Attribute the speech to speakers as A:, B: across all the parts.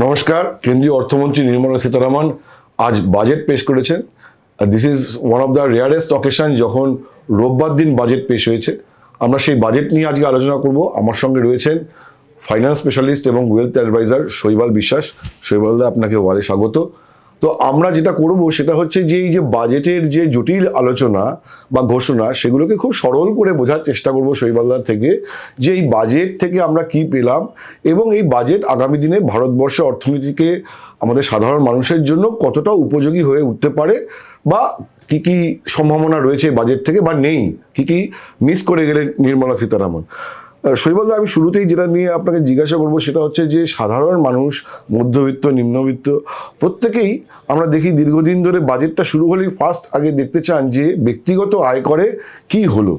A: নমস্কার। কেন্দ্রীয় অর্থমন্ত্রী নির্মলা সীতারামন আজ বাজেট পেশ করেছেন। This is one of the rarest occasion যখন রোববার দিন বাজেট পেশ হয়েছে। আমরা সেই বাজেট নিয়ে আজকে আলোচনা করব। আমার সঙ্গে রয়েছেন ফাইন্যান্স স্পেশালিস্ট এবং ওয়েলথ অ্যাডভাইজার শৈবাল বিশ্বাস। শৈবালদা, আপনাকে ওয়ালে স্বাগত। তো আমরা যেটা করব সেটা হচ্ছে যে এই যে বাজেটের যে জটিল আলোচনা বা ঘোষণা, সেগুলোকে খুব সরল করে বোঝার চেষ্টা করব শৈবালদার থেকে, যে এই বাজেট থেকে আমরা কি পেলাম এবং এই বাজেট আগামী দিনে ভারতবর্ষের অর্থনীতিকে, আমাদের সাধারণ মানুষের জন্য কতটা উপযোগী হয়ে উঠতে পারে, বা কি কি সম্ভাবনা রয়েছে বাজেট থেকে বা নেই, কি কি মিস করে গেলেন নির্মলা সীতারামন। শৈবালদা, আমি শুরুতেই যেটা নিয়ে আপনাকে জিজ্ঞাসা করবো সেটা হচ্ছে যে সাধারণ মানুষ, মধ্যবিত্ত, নিম্নবিত্ত, প্রত্যেকেই আমরা দেখি দীর্ঘদিন ধরে বাজেটটা শুরু হলেই ফার্স্ট আগে দেখতে চান যে ব্যক্তিগত আয়করে কি হলো,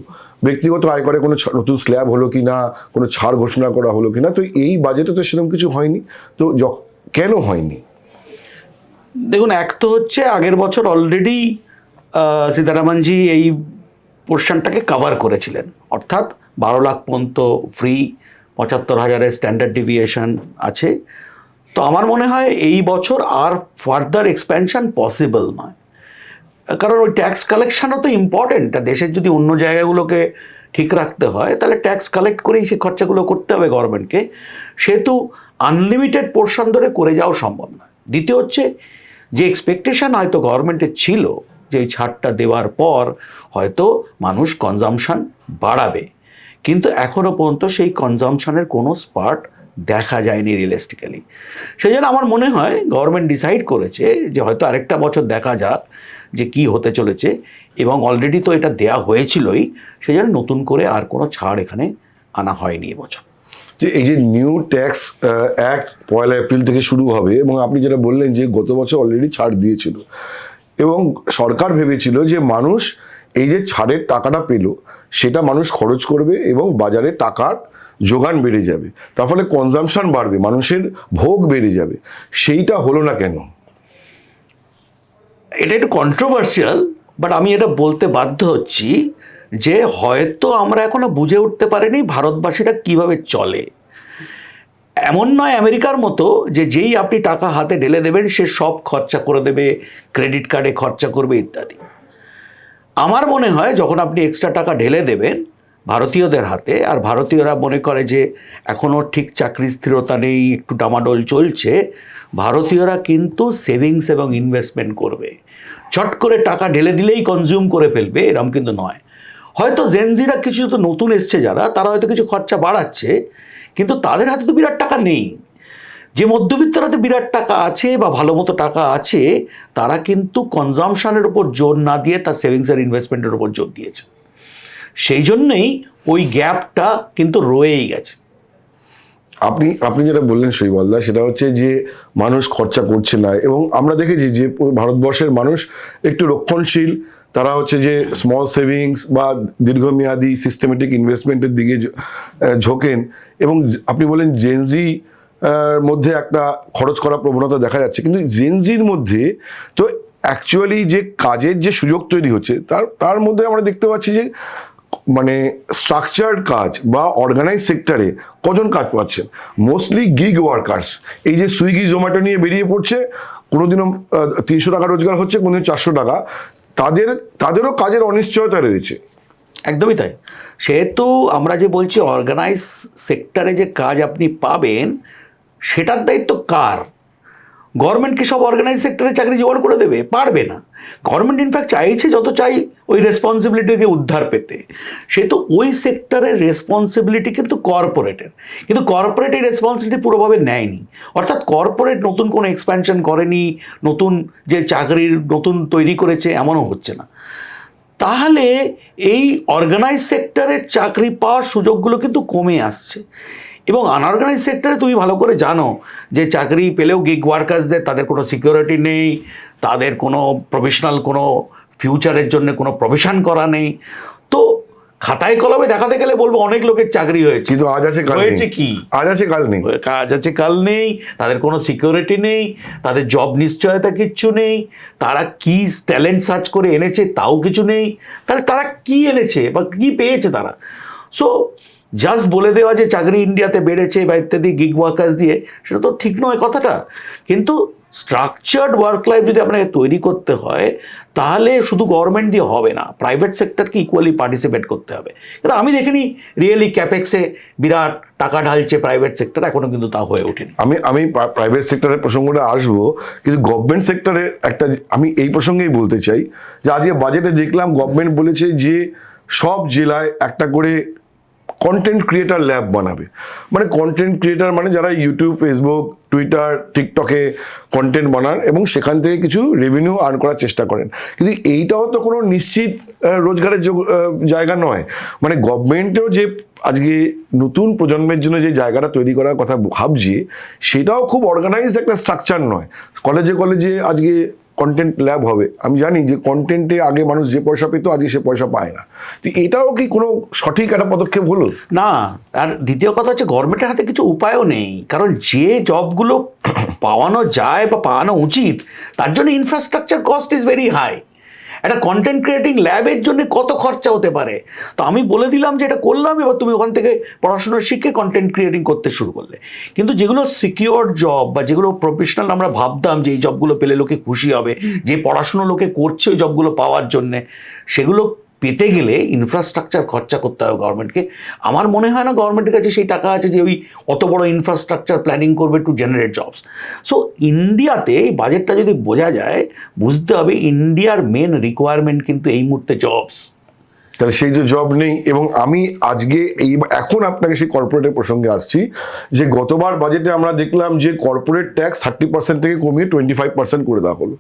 A: ব্যক্তিগত আয়করে কোনো নতুন স্ল্যাব হলো কি না, কোনো ছাড় ঘোষণা করা হলো কি না। তো এই বাজেটে তো সেরকম কিছু হয়নি। তো কেন হয়নি?
B: দেখুন, এক তো হচ্ছে আগের বছর অলরেডি সীতারামনজি এই পোর্শনটাকে কভার করেছিলেন, অর্থাৎ 12 লাখ পর্যন্ত ফ্রি, 75,000-এর স্ট্যান্ডার্ড ডিভিয়েশন আছে। তো আমার মনে হয় এই বছর আর ফার্দার এক্সপ্যানশন পসিবল নয়, কারণ ওই ট্যাক্স কালেকশনও তো ইম্পর্টেন্ট। দেশের যদি অন্য জায়গাগুলোকে ঠিক রাখতে হয় তাহলে ট্যাক্স কালেক্ট করেই সেই খরচাগুলো করতে হবে গভর্নমেন্টকে, সেহেতু আনলিমিটেড পোর্শন ধরে করে যাওয়া সম্ভব নয়। দ্বিতীয় হচ্ছে যে এক্সপেকটেশন হয়তো গভর্নমেন্টের ছিল যে এই ছাড়টা দেওয়ার পর হয়তো মানুষ কনজামশন বাড়াবে, কিন্তু এখনও পর্যন্ত সেই কনজামশনের কোনো স্পার্ট দেখা যায়নি রিয়েলিস্টিক্যালি। সেই জন্য আমার মনে হয় গভর্নমেন্ট ডিসাইড করেছে যে হয়তো আরেকটা বছর দেখা যাক যে কি হতে চলেছে, এবং অলরেডি তো এটা দেয়া হয়েছিলই, সেই জন্য নতুন করে আর কোনো ছাড় এখানে আনা হয়নি এবছর।
A: যে এই যে নিউ ট্যাক্স অ্যাক্ট 1 এপ্রিল থেকে শুরু হবে, এবং আপনি যেটা বললেন যে গত বছর অলরেডি ছাড় দিয়েছিল, এবং সরকার ভেবেছিল যে মানুষ এই যে ছাড়ের টাকাটা পেল সেটা মানুষ খরচ করবে এবং বাজারে টাকার যোগান বেড়ে যাবে, তার ফলে কনজামশন বাড়বে, মানুষের ভোগ বেড়ে যাবে। সেইটা হলো না কেন?
B: এটা একটু কন্ট্রোভার্সিয়াল, বাট আমি এটা বলতে বাধ্য হচ্ছি যে হয়তো আমরা এখনো বুঝে উঠতে পারিনি ভারতবাসীরা কিভাবে চলে। এমন নয় আমেরিকার মতো যে যেই আপনি টাকা হাতে ঢেলে দেবেন সে সব খরচা করে দেবে, ক্রেডিট কার্ডে খরচা করবে ইত্যাদি। আমার মনে হয় যখন আপনি এক্সট্রা টাকা ঢেলে দেবেন ভারতীয়দের হাতে, আর ভারতীয়রা মনে করে যে এখনও ঠিক চাকরি স্থিরতা নেই, একটু ডামাডোল চলছে, ভারতীয়রা কিন্তু সেভিংস এবং ইনভেস্টমেন্ট করবে। চট করে টাকা ঢেলে দিলেই কনজিউম করে ফেলবে এরকম কিন্তু নয়। হয়তো জেনজিরা কিছু তো নতুন এসছে যারা, তারা হয়তো কিছু খরচা বাড়াচ্ছে, কিন্তু তাদের হাতে তো বিরাট টাকা নেই। যে মধ্যবিত্তর হাতে বিরাট টাকা আছে বা ভালো মতো টাকা আছে, তারা কিন্তু কনজামশনের উপর জোর না দিয়ে তার সেভিংস আর ইনভেস্টমেন্টের উপর জোর দিয়েছে। সেই জন্যেই ওই গ্যাপটা কিন্তু রয়েই গেছে।
A: আপনি যেটা বললেন শৈবালদা, সেটা হচ্ছে যে মানুষ খরচা করছে না, এবং আমরা দেখেছি যে ভারতবর্ষের মানুষ একটু রক্ষণশীল, তারা হচ্ছে যে স্মল সেভিংস বা দীর্ঘমেয়াদী সিস্টেমেটিক ইনভেস্টমেন্টের দিকে ঝোঁকেন। এবং আপনি বলেন জেনজি মধ্যে একটা খরচ করার প্রবণতা দেখা যাচ্ছে, কিন্তু জেনজির মধ্যে তো অ্যাকচুয়ালি যে কাজের যে সুযোগ তৈরি হচ্ছে তার মধ্যে আমরা দেখতে পাচ্ছি যে মানে স্ট্রাকচার্ড কাজ বা অর্গানাইজ সেক্টরে কজন কাজ পাচ্ছেন? Mostly gig workers. এই যে সুইগি জোম্যাটো নিয়ে বেরিয়ে পড়ছে, কোনোদিনও 300 টাকা রোজগার হচ্ছে, কোনোদিন 400 টাকা, তাদেরও কাজের অনিশ্চয়তা রয়েছে।
B: একদমই তাই। সেহেতু আমরা যে বলছি অর্গানাইজ সেক্টরে যে কাজ আপনি পাবেন সেটার দায়িত্ব কার? গভর্নমেন্ট কি সব অর্গানাইজ সেক্টরে চাকরি জোগাড় করে দেবে? পারবে না। গভর্নমেন্ট ইনফ্যাক্ট চাইছে যত চাই ওই রেসপন্সিবিলিটি দিয়ে উদ্ধার পেতে, সেহেতু ওই সেক্টরের রেসপন্সিবিলিটি কিন্তু কর্পোরেটের, কিন্তু কর্পোরেট এই রেসপন্সিবিলিটি পুরোভাবে নেয়নি। অর্থাৎ কর্পোরেট নতুন কোনো এক্সপ্যানশন করেনি, নতুন যে চাকরির নতুন তৈরি করেছে এমনও হচ্ছে না। তাহলে এই অর্গানাইজ সেক্টরের চাকরি পাওয়ার সুযোগগুলো কিন্তু কমে আসছে, এবং আনঅর্গানাইজ সেক্টরে তুমি ভালো করে জানো যে চাকরি পেলেও গিগ ওয়ার্কার্সদের তাদের কোনো সিকিউরিটি নেই, তাদের কোনো প্রফেশনাল কোনো ফিউচারের জন্য কোনো প্রভিশন করা নেই। তো খাতায় কলমে দেখাতে গেলে বলবো অনেক লোকের চাকরি হয়েছে,
A: কিন্তু আজ আছে কাল
B: হয়েছে কি?
A: আজ আছে কাল নেই,
B: কাজ আছে কাল নেই, তাদের কোনো সিকিউরিটি নেই, তাদের জব নিশ্চয়তা কিচ্ছু নেই, তারা কি ট্যালেন্ট সার্চ করে এনেছে তাও কিছু নেই, তাহলে তারা কি এনেছে বা কি পেয়েছে তারা? সো জাস্ট বলে দেওয়া যে চাকরি ইন্ডিয়াতে বেড়েছে বা ইত্যাদি গিগ ওয়ার্কার্স দিয়ে, সেটা তো ঠিক নয় কথাটা। কিন্তু স্ট্রাকচার্ড ওয়ার্ক লাইফ যদি আপনাকে তৈরি করতে হয়, তাহলে শুধু গভর্নমেন্ট দিয়ে হবে না, প্রাইভেট সেক্টরকে ইকুয়ালি পার্টিসিপেট করতে হবে। কিন্তু আমি দেখিনি রিয়েলি ক্যাপেক্সে বিরাট টাকা ঢালছে প্রাইভেট সেক্টর, এখনো কিন্তু তা হয়ে ওঠেনি।
A: আমি প্রাইভেট সেক্টরের প্রসঙ্গটা আসবো, কিন্তু গভর্নমেন্ট সেক্টরে একটা আমি এই প্রসঙ্গেই বলতে চাই যে আজকে বাজেটে দেখলাম গভর্নমেন্ট বলেছে যে সব জেলায় একটা করে কন্টেন্ট ক্রিয়েটার ল্যাব বানাবে। মানে কন্টেন্ট ক্রিয়েটার মানে যারা ইউটিউব, ফেসবুক, টুইটার, টিকটকে কন্টেন্ট বানান এবং সেখান থেকে কিছু রেভিনিউ আর্ন করার চেষ্টা করেন। কিন্তু এইটাও তো কোনো নিশ্চিত রোজগারের জায়গা নয়। মানে গভর্নমেন্টও যে আজকে নতুন প্রজন্মের জন্য যে জায়গাটা তৈরি করার কথা ভাবছি, সেটাও খুব অর্গানাইজড একটা স্ট্রাকচার নয়। কলেজে কলেজে আজকে কন্টেন্ট ল্যাব হবে, আমি জানি যে কন্টেন্টে আগে মানুষ যে পয়সা পেত আজকে সে পয়সা পায় না। তো এটাও কি কোনো সঠিক একটা পদক্ষেপ হলো?
B: না। আর দ্বিতীয় কথা হচ্ছে গভর্নমেন্টের হাতে কিছু উপায়ও নেই, কারণ যে জবগুলো পাওয়ানো যায় বা পাওয়ানো উচিত, তার জন্য infrastructure cost is very high. একটা কন্টেন্ট ক্রিয়েটিং ল্যাবের জন্য কত খরচা হতে পারে। তো আমি বলে দিলাম যে এটা করলাম, এবার তুমি ওখান থেকে পড়াশোনা শিখে কন্টেন্ট ক্রিয়েটিং করতে শুরু করলে। কিন্তু যেগুলো সিকিওর জব বা যেগুলো প্রফেশনাল আমরা ভাবতাম যে এই জবগুলো পেলে লোকে খুশি হবে, যে পড়াশুনো লোকে করছে ওই জবগুলো পাওয়ার জন্যে, সেগুলো পেতে গেলে ইনফ্রাস্ট্রাকচার খরচা করতে হবে গভর্নমেন্টকে। আমার মনে হয় না গভর্নমেন্টের কাছে সেই টাকা আছে যে ওই অত বড় ইনফ্রাস্ট্রাকচার প্ল্যানিং করবে টু জেনারেট জবস। সো ইন্ডিয়াতে এই বাজেটটা যদি বোঝা যায়, বুঝতে হবে ইন্ডিয়ার মেন রিকোয়ারমেন্ট কিন্তু এই মুহূর্তে জবস।
A: তাহলে সেই যে জব নেই। এবং আমি আজকে এখন আপনাকে সেই কর্পোরেটের প্রসঙ্গে আসছি, যে গতবার বাজেটে আমরা দেখলাম যে কর্পোরেট ট্যাক্স 30% থেকে কমিয়ে 25% করে দেওয়া হলো,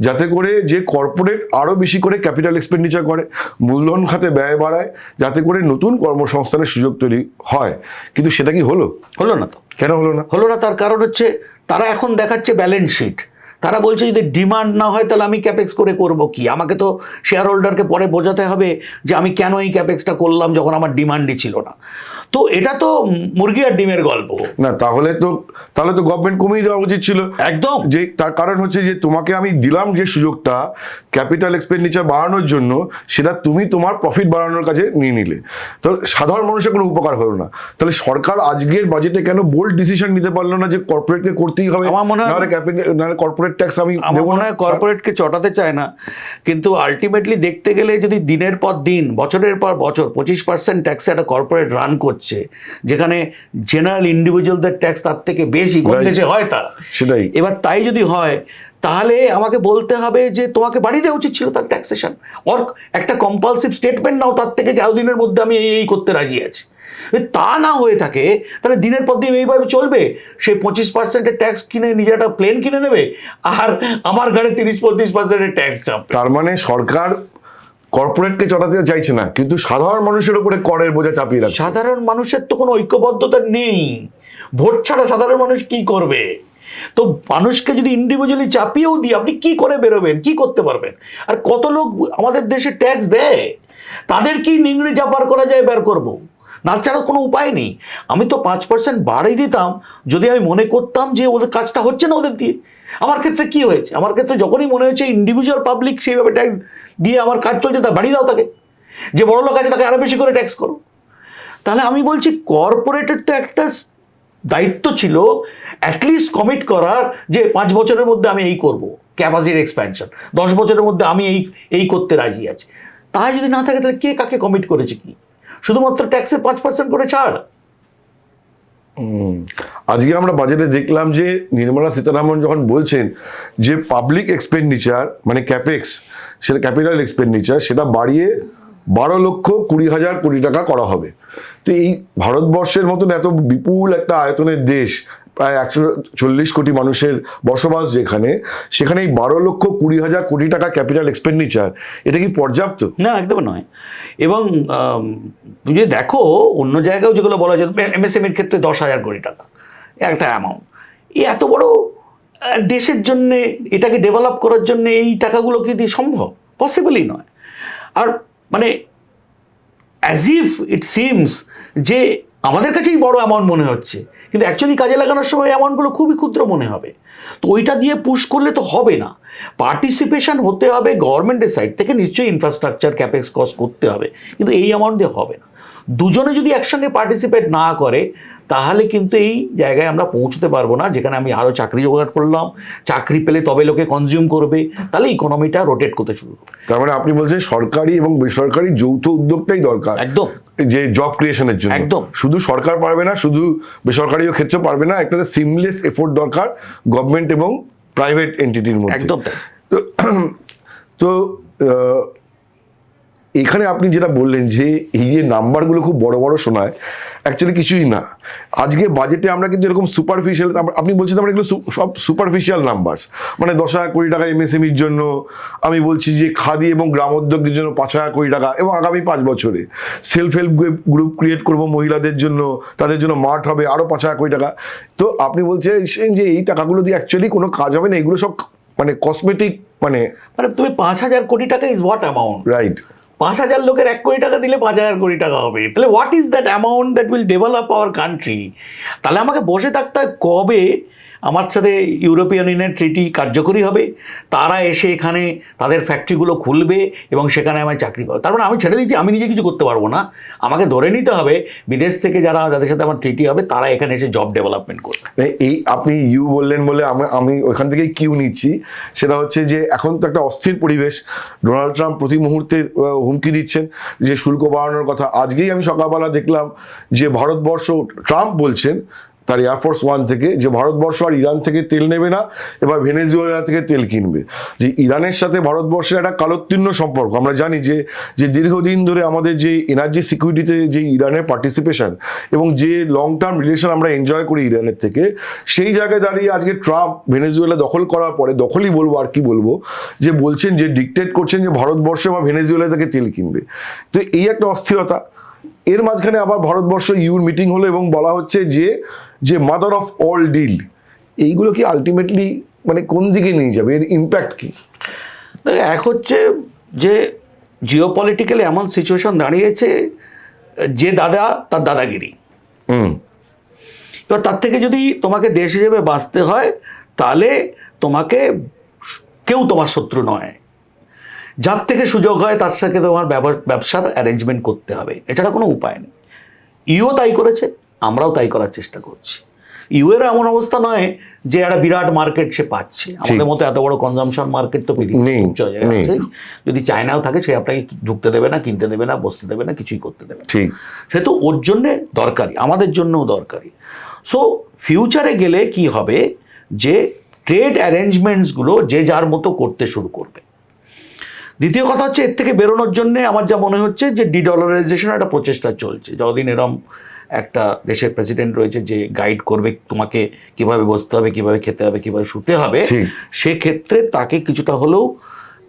A: যাতে করে যে কর্পোরেট আরও বেশি করে ক্যাপিটাল এক্সপেন্ডিচার করে, মূলধন খাতে ব্যয় বাড়ায়, যাতে করে নতুন কর্মসংস্থানের সুযোগ তৈরি হয়। কিন্তু সেটা কি হলো?
B: হলো না। তো
A: কেন হলো না?
B: হলো না, তার কারণ হচ্ছে তারা এখন দেখাচ্ছে ব্যালেন্স শিট। তারা বলছে যদি ডিমান্ড না হয় তাহলে আমি ক্যাপেক্স করে করব কি? আমাকে তো শেয়ার হোল্ডারকে পরে বোঝাতে হবে যে আমি কেন এই ক্যাপেক্সটা করলাম যখন আমার ডিমান্ডই ছিল না। তো এটা তো মুরগি আর ডিমের গল্প
A: না। তাহলে তো গভর্নমেন্ট কমিয়ে দেওয়া উচিত ছিল
B: একদম।
A: যে তার কারণ হচ্ছে যে তোমাকে আমি দিলাম যে সুযোগটা ক্যাপিটাল এক্সপেন্ডিচার বাড়ানোর জন্য, সেটা তুমি তোমার প্রফিট বাড়ানোর কাজে নিয়ে নিলে, তো সাধারণ মানুষের কোনো উপকার হলো না। তাহলে সরকার আজকের বাজেটে কেন বোল্ড ডিসিশন নিতে পারলো না যে কর্পোরেটকে করতেই হবে,
B: আমার মনে হয়
A: নাহলে কর্পোরেট ট্যাক্স আমি
B: আমার মনে হয় কর্পোরেটকে চটাতে চায় না, কিন্তু আলটিমেটলি দেখতে গেলে যদি দিনের পর দিন, বছরের পর বছর 25% ট্যাক্সে একটা কর্পোরেট রান করছে, যেখানে জেনারেল ইন্ডিভিজুয়ালদের ট্যাক্স তার থেকে বেশি কোন দেশে হয় তা,
A: সেটাই।
B: এবার তাই যদি হয় তাহলে আমাকে বলতে হবে যে তোমাকে বাড়িয়ে দেওয়া উচিত ছিল তার ট্যাক্সেশন, ওর একটা কম্পালসিভ স্টেটমেন্ট নাও তার থেকে যে দিনের মধ্যে আমি এই করতে রাজি আছি। তা না হয়ে থাকে তাহলে দিনের পর দিন এইভাবে চলবে। সে 25% ট্যাক্স কিনে নিজে একটা প্লেন কিনে নেবে, আর আমার ঘরে 30-35% ট্যাক্স চাপবে।
A: তার মানে সরকার কর্পোরেটকে চটাতে চাইছে না, কিন্তু সাধারণ মানুষের উপরে করের বোঝা চাপিয়ে রাখছে।
B: সাধারণ মানুষের তো কোনো ঐক্যবদ্ধতা নেই, ভোট ছাড়া সাধারণ মানুষ কি করবে? তো মানুষকে যদি ইন্ডিভিজুয়ালি চাপিয়েও দিই, আপনি কি করে বেরোবেন, কি করতে পারবেন? আর কত লোক আমাদের দেশে ট্যাক্স দেয়, তাদের কি নিংড়ি চাপার করা যায় বের করবো, না ছাড়া কোনো উপায় নেই। আমি তো 5% বাড়িয়ে দিতাম যদি আমি মনে করতাম যে ওদের কাজটা হচ্ছে না ওদের দিয়ে। আমার ক্ষেত্রে কি হয়েছে? আমার ক্ষেত্রে যখনই মনে হয়েছে ইন্ডিভিজুয়াল পাবলিক সেইভাবে ট্যাক্স দিয়ে আমার কাজ চলছে, তা বাড়িয়ে দাও তাকে। যে বড় লোক আছে তাকে আরো বেশি করে ট্যাক্স করো। তাহলে আমি বলছি কর্পোরেটের তো একটা দায়িত্ব ছিল অ্যাটলিস্ট কমিট করার, যে 5 বছরের মধ্যে আমি এই করব, ক্যাপাসিটি এক্সপ্যানশন, 10 বছরের মধ্যে আমি এই করতে রাজি আছি। তাই যদি না থাকে তাহলে কে কাকে কমিট করেছে? কি শুধুমাত্র ট্যাক্সে 5% করে ছাড়?
A: আজকে আমরা বাজেটে দেখলাম যে নির্মলা সীতারামন যখন বলছেন যে পাবলিক এক্সপেন্ডিচার মানে ক্যাপেক্স, সেটা ক্যাপিটাল এক্সপেন্ডিচার, সেটা বাড়িয়ে 12,20,000 কোটি টাকা করা হবে। তো এই ভারতবর্ষের মতন এত বিপুল একটা আয়তনের দেশ, প্রায় 140 কোটি মানুষের বসবাস যেখানে, সেখানে এই 12,20,000 কোটি টাকা ক্যাপিটাল এক্সপেন্ডিচার, এটা কি পর্যাপ্ত?
B: না, একদম নয়। এবং তুমি যদি দেখো অন্য জায়গায় যেগুলো বলা যায়, এমএসএমইর ক্ষেত্রে 10,000 কোটি টাকা একটা অ্যামাউন্ট, এই এত বড় দেশের জন্যে, এটাকে ডেভেলপ করার জন্য এই টাকাগুলো কি দিয়ে সম্ভব? পসিবলই নয়। আর মানে অ্যাজ ইফ ইট সিমস যে আমাদের কাছেই বড় অ্যামাউন্ট মনে হচ্ছে, কিন্তু অ্যাকচুয়ালি কাজে লাগানোর সময় অ্যামাউন্টগুলো খুবই ক্ষুদ্র মনে হবে। তো ওইটা দিয়ে পুশ করলে তো হবে না, পার্টিসিপেশন হতে হবে গভর্নমেন্টের সাইড থেকে, নিশ্চয়ই ইনফ্রাস্ট্রাকচার ক্যাপেক্স কস্ট করতে হবে, কিন্তু এই অ্যামাউন্ট দিয়ে হবে না। দুজনে যদি একসঙ্গে পার্টিসিপেট না করে তাহলে কিন্তু এই জায়গায় আমরা পৌঁছতে পারবো না, যেখানে আমি আরও চাকরি জোগাড় করলাম, চাকরি পেলে তবে লোকে কনজিউম করবে, তাহলে ইকোনমিটা রোটেট করতে শুরু করবে।
A: তার মানে আপনি বলছেন সরকারি এবং বেসরকারি যৌথ উদ্যোগটাই দরকার
B: একদম,
A: যে জব ক্রিয়েশনের জন্য।
B: একদম।
A: শুধু সরকার পারবে না, শুধু বেসরকারিও ক্ষেত্রে পারবে না, একটা সিমলেস এফোর্ট দরকার গভর্নমেন্ট এবং প্রাইভেট এন্টিটির মধ্যে।
B: একদম তাই।
A: তো এখানে আপনি যেটা বললেন যে এই যে নাম্বারগুলো খুব বড় বড় শোনায়, অ্যাকচুয়ালি কিছুই না। আজকে বাজেটে আমরা কিন্তু এরকম সুপারফিশিয়াল, আপনি বলছেন আমরা এগুলো সব সুপারফিশিয়াল নাম্বারস, মানে 10,000 কোটি টাকা এমএসএমইর জন্য, আমি বলছি যে খাদি এবং গ্রামোদ্যোগের জন্য 5,000 কোটি টাকা, এবং আগামী 5 বছরে সেলফ হেল্প গ্রুপ ক্রিয়েট করব মহিলাদের জন্য, তাদের জন্য মার্ট হবে, আরও 5,000 কোটি টাকা। তো আপনি বলছেন যে এই টাকাগুলো দিয়ে অ্যাকচুয়ালি কোনো কাজ হবে না, এগুলো সব মানে কসমেটিক, মানে
B: তুমি 5,000 কোটি টাকা ইজ হোয়াট অ্যামাউন্ট?
A: রাইট।
B: 5,000 লোকের 1 কোটি টাকা দিলে 5,000 কোটি টাকা হবে, তাহলে what is that amount that will develop our country? তাহলে আমাকে বসে থাকতে হয় কবে আমার সাথে ইউরোপিয়ান ইউনিয়ন ট্রিটি কার্যকরী হবে, তারা এসে এখানে তাদের ফ্যাক্টরিগুলো খুলবে এবং সেখানে আমায় চাকরি পাবে। তার মানে আমি ছেড়ে দিচ্ছি, আমি নিজে কিছু করতে পারবো না, আমাকে ধরে নিতে হবে বিদেশ থেকে যাদের সাথে আমার ট্রিটি হবে তারা এখানে এসে জব ডেভেলপমেন্ট করবে।
A: এই আপনি ইউ বললেন বলে আমি ওইখান থেকে কিউ নিচ্ছি, সেটা হচ্ছে যে এখন তো একটা অস্থির পরিবেশ। ডোনাল্ড ট্রাম্প প্রতি মুহূর্তে হুমকি দিচ্ছেন যে শুল্ক বাড়ানোর কথা। আজকেই আমি সকালবেলা দেখলাম যে ভারতবর্ষ, ট্রাম্প বলছেন তার এয়ারফোর্স ওয়ান থেকে, যে ভারতবর্ষ আর ইরান থেকে তেল নেবে না, এবার ভেনেজুয়েলা থেকে তেল কিনবে। যে ইরানের সাথে ভারতবর্ষের একটা কালোত্তীর্ণ সম্পর্ক, আমরা জানি যে দীর্ঘদিন ধরে আমাদের যে এনার্জি সিকিউরিটিতে যে ইরানের পার্টিসিপেশন এবং যে লং টার্ম রিলেশন আমরা এনজয় করি ইরানের থেকে, সেই জায়গায় দাঁড়িয়ে আজকে ট্রাম্প ভেনেজুয়েলা দখল করার পরে, দখলই বলবো আর কি বলবো, যে বলছেন যে ডিকটেট করছেন যে ভারতবর্ষ বা ভেনেজুয়েলা থেকে তেল কিনবে। তো এই একটা অস্থিরতা। এর মাঝখানে আবার ভারতবর্ষ ইউর মিটিং হলো এবং বলা হচ্ছে যে মাদার অফ অল ডিল, এইগুলো কি আলটিমেটলি মানে কোন দিকে নিয়ে যাবে, এর ইম্প্যাক্ট কি?
B: এক হচ্ছে যে জিওপলিটিক্যালি এমন সিচুয়েশন দাঁড়িয়েছে যে দাদা তার দাদাগিরি। এবার তার থেকে যদি তোমাকে দেশ হিসেবে বাঁচতে হয় তাহলে তোমাকে কেউ তোমার শত্রু নয়, যার থেকে সুযোগ হয় তার সাথে তোমার ব্যবসার অ্যারেঞ্জমেন্ট করতে হবে, এছাড়া কোনো উপায় নেই। ইউও তাই করেছে, আমরাও তাই করার চেষ্টা করছি। ইউএর এমন অবস্থা নয় যে একটা বিরাট মার্কেট সে পাচ্ছে, আমাদের মতো এত বড় কনজাম্পশন মার্কেট তো পৃথিবীতে আছে। যদি চায়নাও থাকে সে আপনাকে ঢুকতে দেবে না, কিনতে দেবে না, বসতে দেবে না, কিছুই করতে দেবে না। সে তো ওর জন্যে দরকারি, আমাদের জন্যও দরকারি। সো ফিউচারে গেলে কি হবে যে ট্রেড অ্যারেঞ্জমেন্টসগুলো যে যার মতো করতে শুরু করবে। দ্বিতীয় কথা হচ্ছে এর থেকে বেরোনোর জন্যে আমার যা মনে হচ্ছে যে ডিডলারাইজেশন একটা প্রচেষ্টা চলছে। যতদিন এরম একটা দেশের প্রেসিডেন্ট রয়েছে যে গাইড করবে তোমাকে কিভাবে বসতে হবে, কিভাবে খেতে হবে, কিভাবে শুতে হবে, সেক্ষেত্রে তাকে কিছুটা হলেও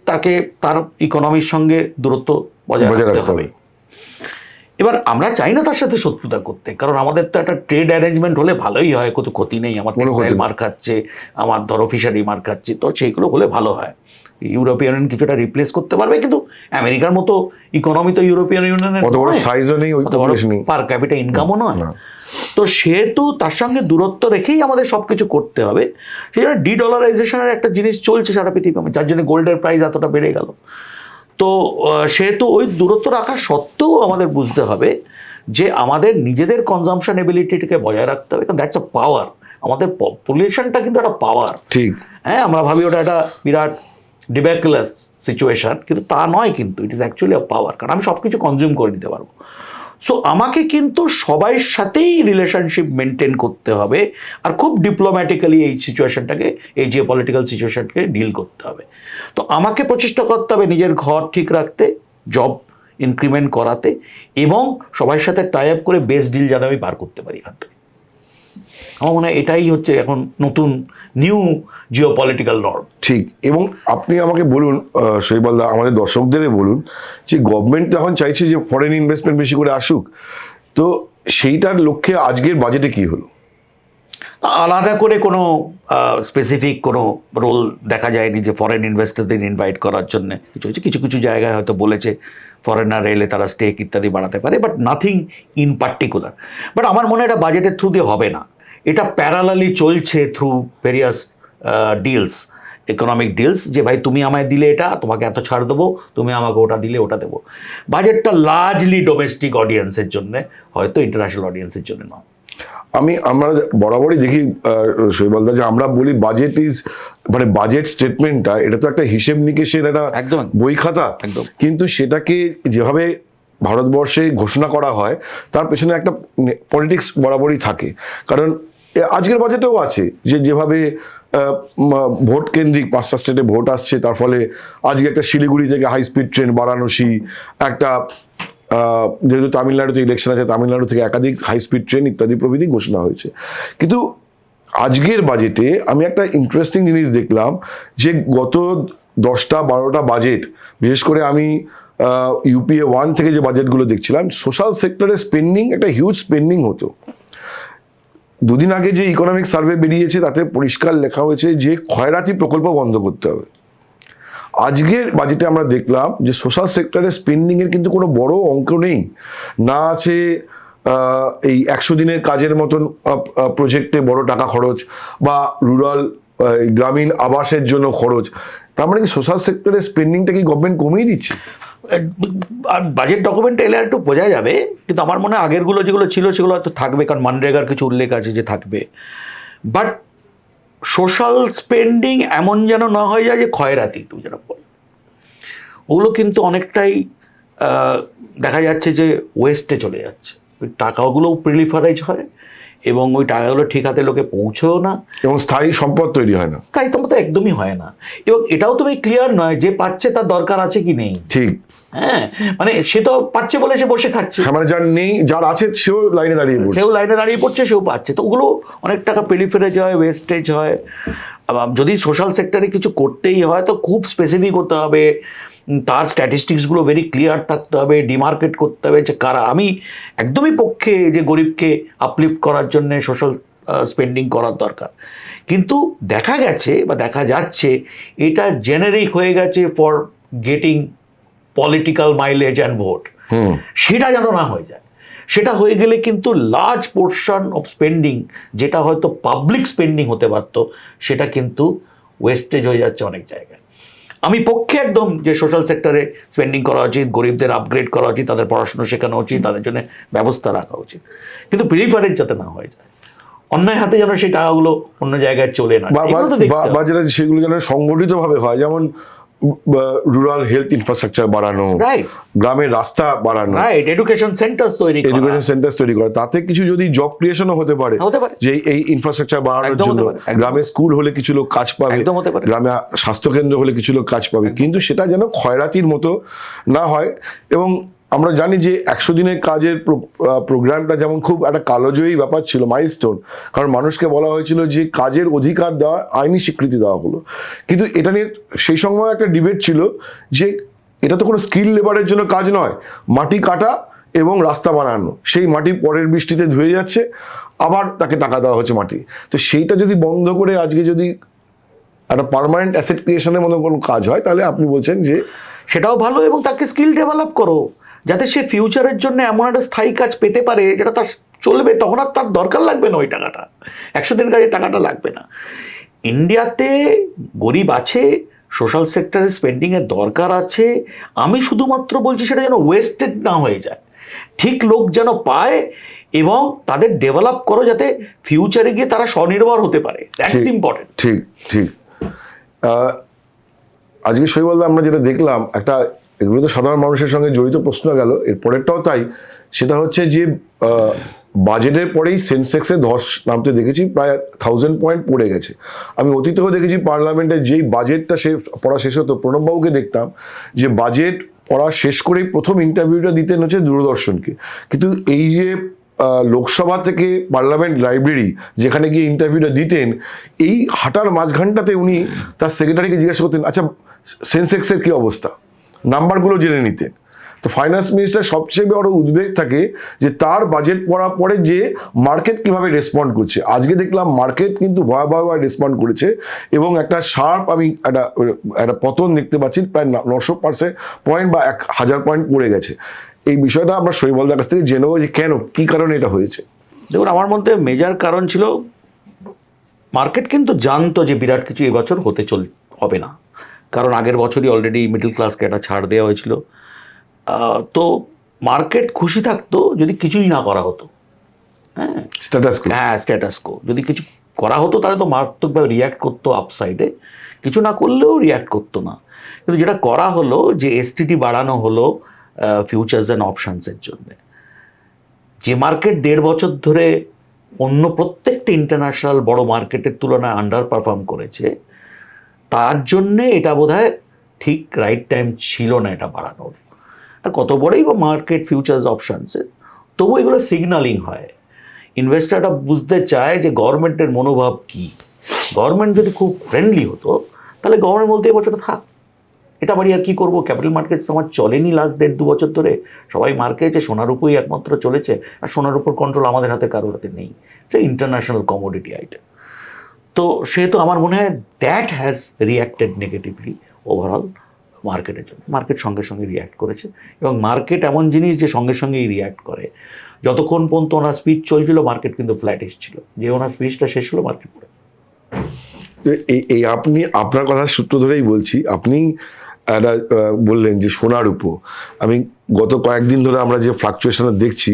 B: তাকে তার ইকোনমির সঙ্গে দূরত্ব বজায় রাখতে হবে। এবার আমরা চাই না তার সাথে শত্রুতা করতে, কারণ আমাদের তো একটা ট্রেড অ্যারেঞ্জমেন্ট হলে ভালোই হয়, কত ক্ষতি নেই। আমার টেক্সটাইল মার খাচ্ছে, আমার ধরো ফিশারি মার খাচ্ছে, তো সেইগুলো হলে ভালো হয়। ইউরোপিয়ান ইউনিয়ন কিছুটা রিপ্লেস করতে পারবে, কিন্তু আমেরিকার মতো ইকোনমি তো ইউরোপিয়ান ইউনিয়নের পার ক্যাপিটা ইনকামও নয়। তো সেহেতু তার সঙ্গে দূরত্ব রেখেই আমাদের সবকিছু করতে হবে। সেই জন্য ডিডলারাইজেশনের একটা জিনিস চলছে সারা পৃথিবীতে, যার জন্য গোল্ডের প্রাইস এতটা বেড়ে গেল। তো সেহেতু ওই দূরত্ব রাখা সত্ত্বেও আমাদের বুঝতে হবে যে আমাদের নিজেদের কনজাম্পশন এবিলিটিটাকে বজায় রাখতে হবে, কারণ দ্যাটস আ পাওয়ার। আমাদের পপুলেশনটা কিন্তু একটা পাওয়ার।
A: ঠিক,
B: হ্যাঁ, আমরা ভাবি ওটা একটা বিরাট ডিব্যাকুলাস সিচুয়েশন, কিন্তু তা নয়, কিন্তু ইট ইজ অ্যাকচুয়ালি আ পাওয়ার, কারণ আমি সব কিছু কনজিউম করে নিতে পারবো। সো আমাকে কিন্তু সবার সাথেই রিলেশনশিপ মেনটেন করতে হবে, আর খুব ডিপ্লোম্যাটিক্যালি এই সিচুয়েশনটাকে, এই জিওপলিটিক্যাল সিচুয়েশনটাকে ডিল করতে হবে। তো আমাকে প্রচেষ্টা করতে হবে নিজের ঘর ঠিক রাখতে, জব ইনক্রিমেন্ট করাতে, এবং সবার সাথে টাই আপ করে বেস্ট ডিল যেন আমি বার করতে পারি এখান থেকে। আমার মনে হয় এটাই হচ্ছে এখন নতুন নিউ জিওপলিটিক্যাল নর্ম।
A: ঠিক। এবং আপনি আমাকে বলুন শৈবালদা, আমাদের দর্শকদের বলুন যে গভর্নমেন্ট এখন চাইছে যে ফরেন ইনভেস্টমেন্ট বেশি করে আসুক, তো সেইটার লক্ষ্যে আজকের বাজেটে কি হলো?
B: আলাদা করে কোনো স্পেসিফিক কোনো রোল দেখা যায়নি যে ফরেন ইনভেস্টরদের ইনভাইট করার জন্য। কিছু কিছু জায়গায় হয়তো বলেছে ফরেনার এলে তারা স্টেক ইত্যাদি বাড়াতে পারে, but nothing in particular. But আমার মনে হয় এটা বাজেটের থ্রু দিয়ে হবে না, এটা প্যারালালি চলছে through various deals, economic deals, যে ভাই তুমি আমায় দিলে এটা, তোমাকে এত ছাড় দেবো, তুমি আমাকে ওটা দিলে ওটা দেবো। বাজেটটা লার্জলি ডোমেস্টিক অডিয়েন্সের জন্য, হয়তো ইন্টারন্যাশনাল অডিয়েন্সের জন্য নয়।
A: আমরা বরাবরই দেখি শৈবালদা, যে আমরা বলি বাজেট ইজ, মানে বাজেট স্টেটমেন্টটা এটা তো একটা হিসেব নিকেশের একটা
B: একদম।
A: বই খাতা,
B: একদম।
A: কিন্তু সেটাকে যেভাবে ভারতবর্ষে ঘোষণা করা হয় তার পেছনে একটা পলিটিক্স বরাবরই থাকে। কারণ আজকের বাজেটেও আছে যে যেভাবে ভোট কেন্দ্রিক 5টা স্টেটে ভোট আসছে, তার ফলে আজকে একটা শিলিগুড়ি থেকে হাই স্পিড ট্রেন বারাণসী, একটা যেহেতু তামিলনাড়ুতে ইলেকশন আছে, তামিলনাড়ু থেকে একাধিক হাই স্পিড ট্রেন ইত্যাদি প্রভৃতি ঘোষণা হয়েছে। কিন্তু আজকের বাজেটে আমি একটা ইন্টারেস্টিং জিনিস দেখলাম, যে গত 10টা 12টা বাজেট, বিশেষ করে আমি ইউপিএ 1 থেকে যে বাজেটগুলো দেখছিলাম, সোশ্যাল সেক্টরে স্পেন্ডিং একটা হিউজ স্পেন্ডিং হতো। দুদিন আগে যে ইকোনমিক সার্ভে বেরিয়েছে তাতে পরিষ্কার লেখা হয়েছে যে ক্ষয়রাতি প্রকল্প বন্ধ করতে হবে। আজকের বাজেটে আমরা দেখলাম যে সোশ্যাল সেক্টরে স্পেন্ডিংয়ের কিন্তু কোনো বড় অঙ্ক নেই, না আছে এই 100 দিনের কাজের মতন প্রজেক্টে বড় টাকা খরচ, বা রুরাল গ্রামীণ আবাসের জন্য খরচ। তার মানে কি সোশ্যাল সেক্টরে স্পেন্ডিংটা কি গভর্নমেন্ট কমিয়ে দিচ্ছে?
B: বাজেট ডকুমেন্টে এলে একটু বোঝা যাবে, কিন্তু আমার মনে হয় আগেরগুলো যেগুলো ছিল সেগুলো হয়তো থাকবে, কারণ মানরেগার কিছু উল্লেখ আছে যে থাকবে। বাট সোশ্যাল স্পেন্ডিং এমন যেন না হয়ে যায় যে ক্ষয়রাতি, তুমি যেটা বল, ওগুলো কিন্তু অনেকটাই দেখা যাচ্ছে যে ওয়েস্টে চলে যাচ্ছে। ওই টাকাগুলো প্রিলিফারেজ হয় এবং ওই টাকাগুলো ঠিক হাতে লোকে পৌঁছেও না,
A: এবং স্থায়ী সম্পদ তৈরি হয় না।
B: তাই তোমার তো একদমই হয় না। এবং এটাও তুমি ক্লিয়ার নয় যে পাচ্ছে তার দরকার আছে কি নেই।
A: ঠিক।
B: হ্যাঁ, মানে সে তো পাচ্ছে বলে সে বসে খাচ্ছে,
A: মানে যার নেই, যার আছে সেও লাইনে দাঁড়িয়ে পড়ছে,
B: সেও পাচ্ছে। তো ওগুলো অনেক টাকা পেরিফেরেজ হয়, ওয়েস্টেজ হয়। যদি সোশ্যাল সেক্টরে কিছু করতেই হয় তো খুব স্পেসিফিক হতে হবে, তার স্ট্যাটিস্টিক্সগুলো ভেরি ক্লিয়ার থাকতে হবে, ডিমার্কেট করতে হবে যে কারা। আমি একদমই পক্ষে যে গরিবকে আপলিফ্ট করার জন্য সোশ্যাল স্পেন্ডিং করার দরকার, কিন্তু দেখা গেছে বা দেখা যাচ্ছে এটা জেনারিক হয়ে গেছে for getting political mileage and vote. সেটা যেন না হয়ে যায়। সেটা হয়ে গেলে কিন্তু লার্জ পোর্শন অফ স্পেন্ডিং, যেটা হয়তো পাবলিক স্পেন্ডিং হতে পারত, সেটা কিন্তু ওয়েস্টেজ হয়ে যাচ্ছে অনেক জায়গায়। আমি পক্ষে একদম যে সোশ্যাল সেক্টরে স্পেন্ডিং করা উচিত, গরিবদের আপগ্রেড করা উচিত, তাদের পড়াশোনা শেখানো উচিত, তাদের জন্য ব্যবস্থা রাখা উচিত, কিন্তু প্রিলিফারেজ যাতে না হয়ে যায়, অন্যায় হাতে যেন সেই টাকাগুলো অন্য জায়গায় চলে না,
A: বা যেটা সেগুলো যেন সংগঠিতভাবে হয়। যেমন রুরাল হেলথ ইনফ্রাস্ট্রাকচার বাড়ানো, গ্রামের রাস্তা বাড়ানো,
B: এডুকেশন সেন্টার
A: তৈরি করা, তাতে কিছু যদি জব ক্রিয়েশনও হতে পারে, যে এই ইনফ্রাস্ট্রাকচার বাড়ানোর জন্য গ্রামে স্কুল হলে কিছু লোক কাজ পাবে, গ্রামে স্বাস্থ্যকেন্দ্র হলে কিছু লোক কাজ পাবে, কিন্তু সেটা যেন ক্ষয়রাতির মতো না হয়। এবং আমরা জানি যে 100 দিনের কাজের প্রোগ্রামটা যেমন খুব একটা কালোজয়ী ব্যাপার ছিল, মাইলস্টোন, কারণ মানুষকে বলা হয়েছিল যে কাজের অধিকার দেওয়া, আইনি স্বীকৃতি দেওয়া হলো। কিন্তু এটা নিয়ে সেই সময় একটা ডিবেট ছিল যে এটা তো কোনো স্কিল লেবারের জন্য কাজ নয়, মাটি কাটা এবং রাস্তা বানানো, সেই মাটি পরের বৃষ্টিতে ধুয়ে যাচ্ছে, আবার তাকে টাকা দেওয়া হচ্ছে মাটি। তো সেইটা যদি বন্ধ করে আজকে যদি একটা পার্মানেন্ট অ্যাসেট ক্রিয়েশনের মতো কোনো কাজ হয়, তাহলে আপনি বলছেন যে
B: সেটাও ভালো, এবং তাকে স্কিল ডেভেলপ করো যাতে সে ফিউচারের জন্য এমন একটা স্থায়ী কাজ পেতে পারে যেটা তার চলবে, তখন আর তার দরকার লাগবে না ওই টাকাটা, 100 দিন কাজের টাকাটা লাগবে না। ইন্ডিয়াতে গরিব আছে, সোশ্যাল সেক্টরে স্পেন্ডিংয়ের দরকার আছে। আমি শুধুমাত্র বলছি সেটা যেন ওয়েস্টেড না হয়ে যায়, ঠিক লোক যেন পায়, এবং তাদের ডেভেলপ করো যাতে ফিউচারে গিয়ে তারা স্বনির্ভর হতে পারে। That's important.
A: ঠিক ঠিক। আজকে শৈবালদা আমরা যেটা দেখলাম, একটা এগুলো তো সাধারণ মানুষের সঙ্গে জড়িত প্রশ্ন গেল, এর পরেরটাও তাই। সেটা হচ্ছে যে বাজেটের পরেই সেন্সেক্সে ধস নামতে দেখেছি, প্রায় 1000 পয়েন্ট পড়ে গেছে। আমি অতীতেও দেখেছি পার্লামেন্টে যেই বাজেটটা পড়া শেষ হতো, প্রণববাবুকে দেখতাম যে বাজেট পড়া শেষ করেই প্রথম ইন্টারভিউটা দিতেন হচ্ছে দূরদর্শনকে। কিন্তু এই যে লোকসভা থেকে পার্লামেন্ট লাইব্রেরি যেখানে গিয়ে ইন্টারভিউটা দিতেন, এই হাঁটার মাঝখানটাতে উনি তার সেক্রেটারিকে জিজ্ঞাসা করতেন, আচ্ছা সেন্সেক্সের কী অবস্থা, নাম্বারগুলো জেনে নিতেন। তো ফাইন্যান্স মিনিস্টার সবচেয়ে বড় উদ্বেগ থাকে যে তার বাজেট পড়ার পরে যে মার্কেট কিভাবে রেসপন্ড করছে। আজকে দেখলাম মার্কেট কিন্তু ভয়াবহ রেসপন্ড করেছে, এবং একটা শার্প আমি একটা পতন দেখতে পাচ্ছি, প্রায় 900% পয়েন্ট বা 1000 পয়েন্ট পড়ে গেছে। এই বিষয়টা আমরা শৈবালদার কাছ থেকে জেনে নেবো যে কেন, কী কারণে এটা হয়েছে।
B: দেখুন, আমার মধ্যে মেজর কারণ ছিল মার্কেট কিন্তু জানতো যে বিরাট কিছু এবছর হবে না, কারণ আগের বছরই অলরেডি মিডল ক্লাসকে একটা ছাড় দেওয়া হয়েছিল। তো মার্কেট খুশি থাকতো যদি কিছুই না করা হতো। হ্যাঁ, স্ট্যাটাস কো যদি কিছু করা হতো তাহলে তো মারাত্মকভাবে রিয়্যাক্ট করতো আপসাইডে, কিছু না করলেও রিয়্যাক্ট করতো না। কিন্তু যেটা করা হলো যে এসটিটি বাড়ানো হলো ফিউচার্স অ্যান্ড অপশানসের জন্যে, যে মার্কেট 1.5 বছর ধরে অন্য প্রত্যেকটা ইন্টারন্যাশনাল বড় মার্কেটের তুলনায় আন্ডার পারফর্ম করেছে, তার জন্যে এটা বোধহয় ঠিক রাইট টাইম ছিল না এটা বাড়ানোর। আর কত বড়ই বা মার্কেট ফিউচার্স অপশানসে, তবু এগুলো সিগন্যালিং হয়। ইনভেস্টাররা বুঝতে চায় যে গভর্নমেন্টের মনোভাব কী। গভর্নমেন্ট যদি খুব ফ্রেন্ডলি হতো তাহলে গভর্নমেন্ট বলতে এবছরটা থাক, এটা বাড়ি আর কী করবো, ক্যাপিটাল মার্কেট আমার চলেনি লাস্ট 1.5-2 বছর ধরে, সবাই মার্কেটে সোনার উপরই একমাত্র চলেছে, আর সোনার উপর কন্ট্রোল আমাদের হাতে কারোর হাতে নেই, সে ইন্টারন্যাশনাল কমোডিটি আইটেম। তো সেহেতু আমার মনে হয় that has reacted negatively overall মার্কেটের জন্য। মার্কেট সঙ্গে সঙ্গে রিয়্যাক্ট করেছে, এবং মার্কেট এমন জিনিস যে সঙ্গে সঙ্গেই রিয়্যাক্ট করে। যতক্ষণ পর্যন্ত ওনার স্পিচ চলছিল মার্কেট কিন্তু ফ্ল্যাটিশ ছিল, যে ওনার স্পিচটা শেষ হলো মার্কেট পড়ে।
A: এই আপনি আপনার কথা সূত্র ধরেই বলছি, আপনি একটা বললেন যে সোনার উপর, আমি গত কয়েকদিন ধরে আমরা যে ফ্লাকচুয়েশন দেখছি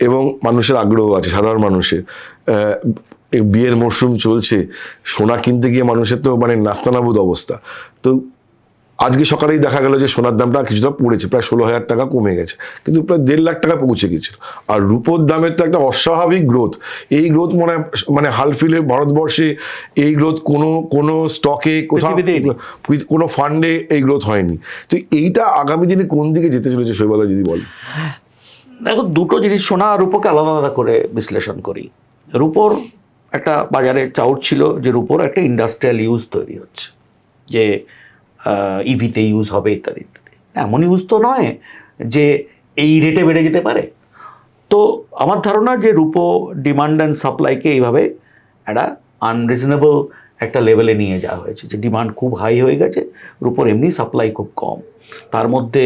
A: এবং মানুষের আগ্রহ আছে, সাধারণ মানুষের বিয়ের মরশুম চলছে, সোনা কিনতে গিয়ে মানুষের তো মানে নাস্তানাবুদ অবস্থা। তো আজকে সকালেই দেখা গেল যে সোনার দামটা কিছুটা পড়েছে, প্রায় 16,000 টাকা কমে গেছে, কিন্তু প্রায় 1.5 লাখ টাকা পৌঁছে গেছিল। আর রূপোর দামের তো একটা অস্বাভাবিক গ্রোথ, এই গ্রোথ মানে হালফিলে ভারতবর্ষে এই গ্রোথ কোনো স্টকে কোথাও কোনো ফান্ডে এই গ্রোথ হয়নি। তো এইটা আগামী দিনে কোন দিকে যেতে চলেছে শৈবালদা যদি বলেন?
B: দেখো, দুটো জিনিস, সোনা আর রূপোকে আলাদা আলাদা করে বিশ্লেষণ করি। রূপোর একটা বাজারে চাউট ছিল যে রূপোর একটা ইন্ডাস্ট্রিয়াল ইউজ তৈরি হচ্ছে, যে ইভিতে ইউজ হবে ইত্যাদি ইত্যাদি। এমন ইউজ তো নয় যে এই রেটে বেড়ে যেতে পারে। তো আমার ধারণা যে রূপো ডিমান্ড অ্যান্ড সাপ্লাইকে এইভাবে একটা আনরিজনেবল একটা লেভেলে নিয়ে যাওয়া হয়েছে, যে ডিমান্ড খুব হাই হয়ে গেছে, রূপোর এমনি সাপ্লাই খুব কম, তার মধ্যে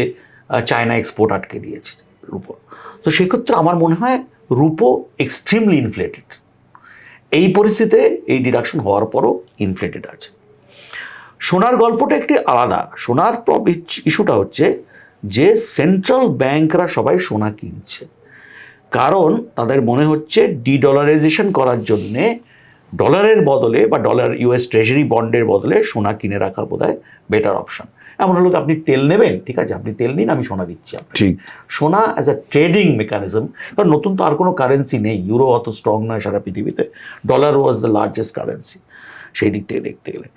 B: চায়না এক্সপোর্ট আটকে দিয়েছে রূপোর। তো সেক্ষেত্রে আমার মনে হয় রূপো এক্সট্রিমলি ইনফ্লেটেড। এই পরিস্থিতিতে এই ডিডাকশন হওয়ার পরও ইনফ্লেটেড আছে। সোনার গল্পটা একটি আলাদা। সোনার ইস্যুটা হচ্ছে যে সেন্ট্রাল ব্যাংকরা সবাই সোনা কিনছে, কারণ তাদের মনে হচ্ছে ডিডলারাইজেশন করার জন্যে ডলারের বদলে বা ডলার ইউএস ট্রেজারি বন্ডের বদলে সোনা কিনে রাখা বোধহয় বেটার অপশন। এমন হলো তো আপনি তেল নেবেন, ঠিক আছে, আপনি তেল নিন, আমি সোনা দিচ্ছি আপনাকে।
A: ঠিক,
B: সোনা অ্যাজ আ ট্রেডিং মেকানিজম, কারণ নতুন তো আর কোনো কারেন্সি নেই, ইউরো অত স্ট্রং নয় সারা পৃথিবীতে, dollar was the largest currency. সেই দিক থেকে দেখতে গেলে,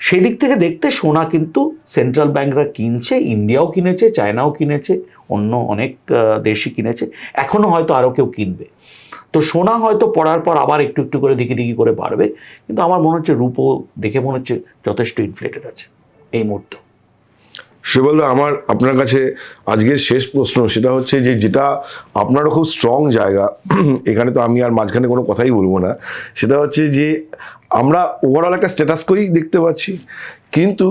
B: সেই দিক থেকে দেখতে সোনা কিন্তু সেন্ট্রাল ব্যাংকরা কিনছে, ইন্ডিয়াও কিনেছে, চায়নাও কিনেছে, অন্য অনেক দেশই কিনেছে, এখনও হয়তো আরও কেউ কিনবে। তো সোনা হয়তো পড়ার পর আবার একটু একটু করে দিকে দিকে করে বাড়বে, কিন্তু আমার মনে হচ্ছে রূপো দেখে মনে হচ্ছে যথেষ্ট ইনফ্লেটেড আছে এই মুহূর্তে।
A: শৈবালদা, আমার আপনার কাছে আজকের শেষ প্রশ্ন, সেটা হচ্ছে যে যেটা আপনারও খুব স্ট্রং জায়গা, এখানে তো আমি আর মাঝখানে কোনো কথাই বলবো না, সেটা হচ্ছে যে আমরা ওভারঅল একটা স্ট্যাটাস করেই দেখতে পাচ্ছি, কিন্তু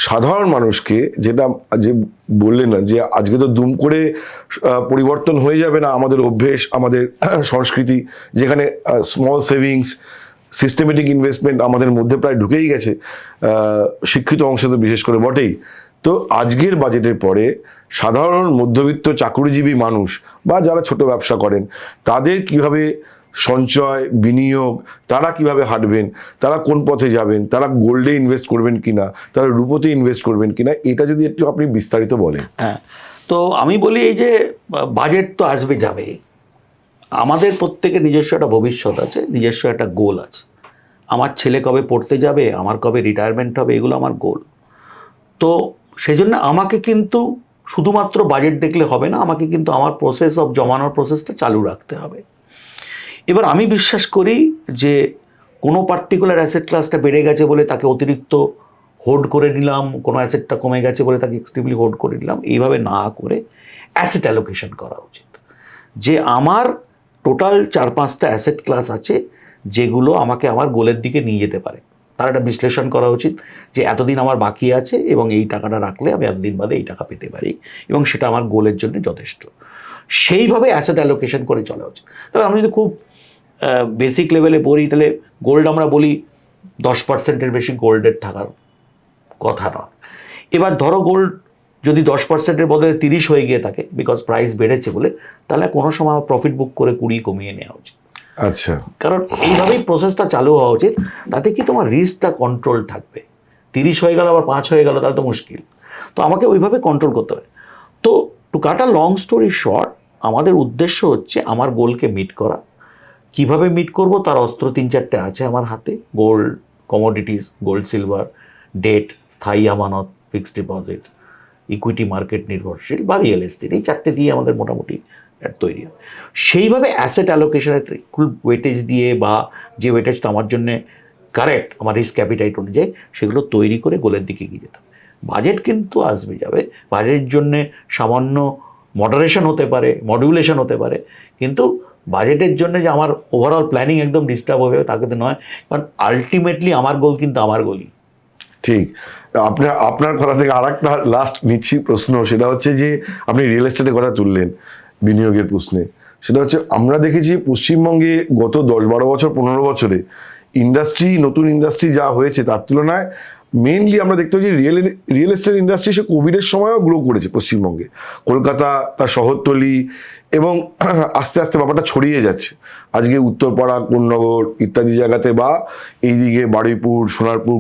A: সাধারণ মানুষকে যেটা যে বললেন না যে আজকে তো দুম করে পরিবর্তন হয়ে যাবে না আমাদের অভ্যেস, আমাদের সংস্কৃতি, যেখানে স্মল সেভিংস, সিস্টেমেটিক ইনভেস্টমেন্ট আমাদের মধ্যে প্রায় ঢুকেই গেছে, শিক্ষিত অংশ তো বিশেষ করে বটেই। তো আজকের বাজেটের পরে সাধারণ মধ্যবিত্ত চাকুরিজীবী মানুষ বা যারা ছোট ব্যবসা করেন, তাদের কিভাবে সঞ্চয়, বিনিয়োগ, তারা কিভাবে হাঁটবেন, তারা কোন পথে যাবেন, তারা গোল্ডে ইনভেস্ট করবেন কিনা, তারা রূপোতে ইনভেস্ট করবেন কিনা, এটা যদি একটু আপনি বিস্তারিত বলেন।
B: হ্যাঁ, তো আমি বলি এই যে বাজেট তো আসবে যাবে, আমাদের প্রত্যেকের নিজস্ব একটা ভবিষ্যৎ আছে, নিজস্ব একটা গোল আছে। আমার ছেলে কবে পড়তে যাবে, আমার কবে রিটায়ারমেন্ট হবে, এগুলো আমার গোল। তো সেই জন্য আমাকে কিন্তু শুধুমাত্র বাজেট দেখলে হবে না, আমাকে কিন্তু আমার প্রসেস অফ জমানোর প্রসেসটা চালু রাখতে হবে। এবার আমি বিশ্বাস করি যে কোনো পার্টিকুলার অ্যাসেট ক্লাসটা বেড়ে গেছে বলে তাকে অতিরিক্ত হোল্ড করে নিলাম, কোনো অ্যাসেটটা কমে গেছে বলে তাকে এক্সট্রিমলি হোল্ড করে নিলাম, এইভাবে না করে অ্যাসেট অ্যালোকেশন করা উচিত। যে আমার টোটাল 4-5টা অ্যাসেট ক্লাস আছে যেগুলো আমাকে আমার গোলের দিকে নিয়ে যেতে পারে, তার একটা বিশ্লেষণ করা উচিত যে এতদিন আমার বাকি আছে এবং এই টাকাটা রাখলে আমি এতদিন বাদে এই টাকা পেতে পারি এবং সেটা আমার গোলের জন্য যথেষ্ট। সেইভাবে অ্যাসেট অ্যালোকেশন করে চলা উচিত। তবে আমরা যদি খুব বেসিক লেভেলে বলি, তাহলে গোল্ড আমরা বলি 10%-এর বেশি গোল্ডের থাকার কথা নয়। এবার ধরো গোল্ড যদি 10%-এর বদলে 30 হয়ে গিয়ে থাকে বিকজ প্রাইস বেড়েছে বলে, তাহলে কোনো সময় প্রফিট বুক করে 20 কমিয়ে নেওয়া উচিত।
A: আচ্ছা,
B: কারণ এইভাবেই প্রসেসটা চালু হওয়া উচিত, তাতে কি তোমার রিস্কটা কন্ট্রোল থাকবে। 30 হয়ে গেল আবার 5 হয়ে গেল, তাহলে তো মুশকিল। তো আমাকে ওইভাবে কন্ট্রোল করতে হয়। তো two cut a long story short, আমাদের উদ্দেশ্য হচ্ছে আমার গোলকে মিট করা। কিভাবে মিট করব তার অস্ত্র 3-4টে আছে আমার হাতে: gold, commodities, gold silver, debt, স্থায়ী আমানত, ফিক্সড ডিপোজিট, ইকুইটি মার্কেট নির্ভরশীল বা রিয়েল এস্টেট। এই 4টে দিয়ে আমাদের মোটামুটি তৈরি হয়। সেইভাবে অ্যাসেট অ্যালোকেশনের ওয়েটেজ দিয়ে বা যে ওয়েটেজটা আমার জন্য কারেক্ট আমার রিস্ক ক্যাপিটাইট অনুযায়ী সেগুলো তৈরি করে গোলের দিকে এগিয়ে যেতে হবে। বাজেট কিন্তু আসবে যাবে, বাজেটের জন্যে সামান্য মডারেশন হতে পারে, মডিউলেশন হতে পারে, কিন্তু বাজেটের জন্য যে আমার ওভারঅল প্ল্যানিং একদম ডিস্টার্ব হবে তা কিন্তু নয়। কারণ আলটিমেটলি আমার গোল কিন্তু আমার গোলই।
A: ঠিক। আপনার কথা থেকে আর একটা লাস্ট নিচ্ছি প্রশ্ন, সেটা হচ্ছে যে আপনি রিয়েল এস্টেটের কথা তুললেন বিনিয়োগের প্রশ্নে। সেটা হচ্ছে আমরা দেখেছি পশ্চিমবঙ্গে গত 10-12 বছর 15 বছরে নতুন ইন্ডাস্ট্রি যা হয়েছে তার তুলনায় মেইনলি আমরা দেখতে পাচ্ছি রিয়েল এস্টেট ইন্ডাস্ট্রি সে কোভিডের সময়ও গ্রো করেছে পশ্চিমবঙ্গে। কলকাতা, তার শহরতলি, এবং আস্তে আস্তে ব্যাপারটা ছড়িয়ে যাচ্ছে আজকে উত্তরপাড়া, কোন্নগর ইত্যাদি জায়গাতে, বা এইদিকে বারুইপুর, সোনারপুর,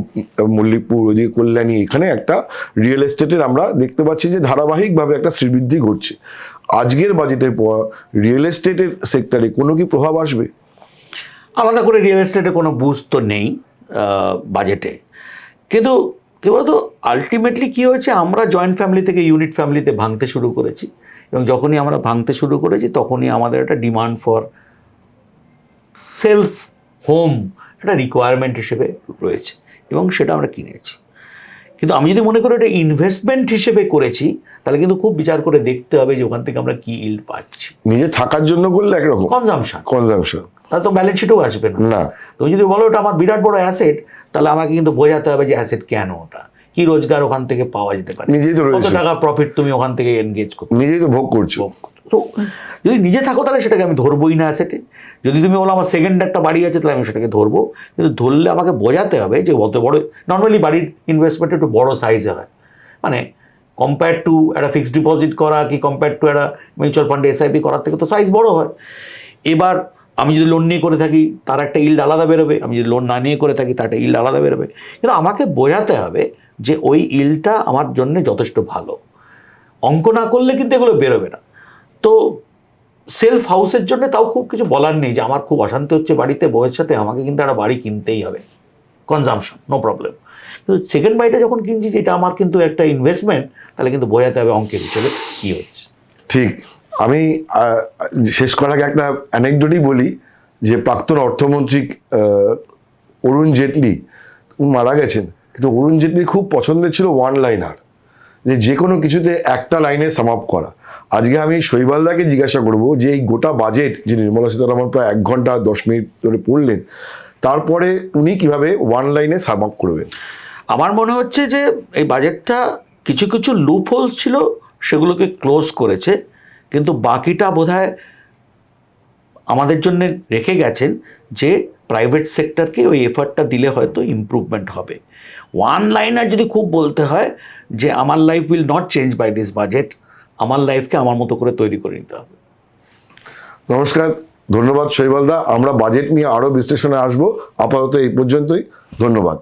A: মল্লিকপুর, ওইদিকে কল্যাণী, এখানে একটা রিয়েল এস্টেটের আমরা দেখতে পাচ্ছি যে ধারাবাহিকভাবে একটা শ্রীবৃদ্ধি ঘটছে। আজকের বাজেটের পর রিয়েল এস্টেটের সেক্টরে কোনো কি প্রভাব আসবে?
B: আলাদা করে রিয়েল এস্টেটে কোনো বুস্ট তো নেই বাজেটে, কিন্তু কী বলতো আলটিমেটলি কী হয়েছে, আমরা জয়েন্ট ফ্যামিলি থেকে ইউনিট ফ্যামিলিতে ভাঙতে শুরু করেছি, এবং যখনই আমরা ভাঙতে শুরু করেছি তখনই আমাদের একটা ডিমান্ড ফর সেলফ হোম একটা রিকোয়ারমেন্ট হিসেবে রয়েছে, এবং সেটা আমরা কিনেছি। কিন্তু আমি যদি মনে করি এটা ইনভেস্টমেন্ট হিসেবে করেছি, তাহলে কিন্তু খুব বিচার করে দেখতে হবে যে ওখান থেকে আমরা কি ইল্ড পাচ্ছি।
A: নিজে থাকার জন্য করলে একরকম কনজামশন,
B: তাহলে তো ব্যালেন্স শিটও আসবে না। তুমি যদি বলো ওটা আমার বিরাট বড় অ্যাসেট, তাহলে আমাকে কিন্তু বোঝাতে হবে যে অ্যাসেট কেন, ওটা কি রোজগার ওখান থেকে পাওয়া যেতে পারে,
A: নিজেই তো
B: কত টাকা প্রফিট তুমি ওখান থেকে এনগেজ করো,
A: নিজেই তো ভোগ করছো।
B: তো যদি নিজে থাকো তাহলে সেটাকে আমি ধরবোই না অ্যাসেটে। যদি তুমি বলো আমার সেকেন্ড একটা বাড়ি আছে, তাহলে আমি সেটাকে ধরবো, কিন্তু ধরলে আমাকে বোঝাতে হবে যে অত বড়, নর্মালি বাড়ির ইনভেস্টমেন্ট একটু বড় সাইজে হয়, মানে কম্পেয়ার টু একটা ফিক্সড ডিপোজিট করা কি কম্পেয়ার টু একটা মিউচুয়াল ফান্ডে এসআইপি করার থেকে তো সাইজ বড় হয়। এবার আমি যদি লোন নিয়ে করে থাকি তার একটা ইল্ড আলাদা বেরোবে, আমি যদি লোন না নিয়ে করে থাকি তার একটা ইল্ড আলাদা বেরোবে, কিন্তু আমাকে বোঝাতে হবে যে ওই ইল্ডটা আমার জন্য যথেষ্ট ভালো। অঙ্ক না করলে কিন্তু এগুলো বেরোবে না। তো সেলফ হাউসের জন্য তাও খুব কিছু বলার নেই যে আমার খুব অশান্তি হচ্ছে বাড়িতে, বউয়ের সাথে, আমাকে কিন্তু একটা বাড়ি কিনতেই হবে, কনজামশন নো প্রবলেম। কিন্তু সেকেন্ড বাড়িটা যখন কিনছি যেটা আমার কিন্তু একটা ইনভেস্টমেন্ট, তাহলে কিন্তু বোঝাতে হবে অঙ্কের হিসেবে কী হচ্ছে।
A: ঠিক। আমি শেষ করার আগে একটা অ্যানেকডোটই বলি যে প্রাক্তন অর্থমন্ত্রী অরুণ জেটলি মারা গেছেন, কিন্তু অরুণ জেটলির খুব পছন্দের ছিল ওয়ান লাইনার, যে কোনো কিছুতে একটা লাইনে সাম আপ করা। আজকে আমি শৈবালদাকে জিজ্ঞাসা করব যে এই গোটা বাজেট যে নির্মলা সীতারামন প্রায় 1 ঘন্টা 10 মিনিট ধরে পড়লেন, তারপরে উনি কিভাবে ওয়ান লাইনে সাম আপ করবেন।
B: আমার মনে হচ্ছে যে এই বাজেটটা কিছু কিছু লুপ হোলস ছিল সেগুলোকে ক্লোজ করেছে, কিন্তু বাকিটা বোধহয় আমাদের জন্য রেখে গেছেন যে প্রাইভেট সেক্টরকে ওই এফার্টটা দিলে হয়তো ইমপ্রুভমেন্ট হবে। ওয়ান লাইনার যদি খুব বলতে হয় যে আমার life will not change by this budget, আমার লাইফকে আমার মতো করে তৈরি করে নিতে হবে।
A: নমস্কার, ধন্যবাদ শৈবালদা। আমরা বাজেট নিয়ে আরও বিশ্লেষণে আসবো। আপাতত এই পর্যন্তই, ধন্যবাদ।